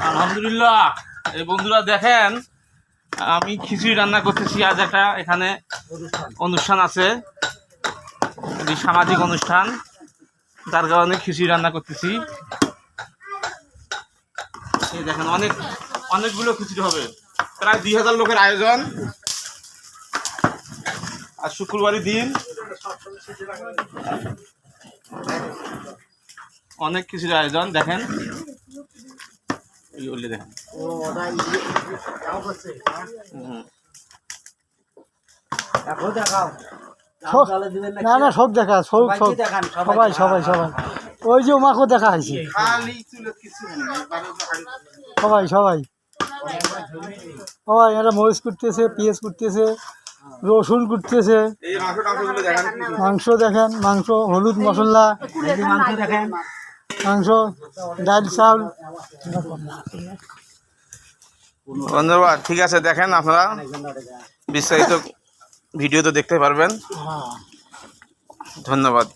আলহামদুলিল্লাহ। এই বন্ধুরা দেখেন, আমি খিচুড়ি রান্না করতেছি। আজ একটা এখানে অনুষ্ঠান আছে, সামাজিক অনুষ্ঠান, যার কারণে খিচুড়ি রান্না করতেছি। এই দেখেন, অনেকগুলো খিচুড়ি হবে, প্রায় 2000 লোকের আয়োজন। আর শুক্রবারের দিন অনেক কিছুর আয়োজন। দেখেন, দেখেন না না, সব দেখা, সবাই সবাই সবাই, ওই যে ওমাকেও দেখা হয়েছে, সবাই সবাই সবাই। এরা মরিচ কুটতেছে, পেঁয়াজ কুটতেছে, রসুন কুটতেছে, মাংস দেখেন, মাংস, হলুদ মশলা, মাংস দেখেন, মাংস, ডাল, চাউল। ধন্যবাদ। ঠিক আছে, দেখেন আপনারা বিস্তারিত ভিডিও তো দেখতে পারবেন। ধন্যবাদ।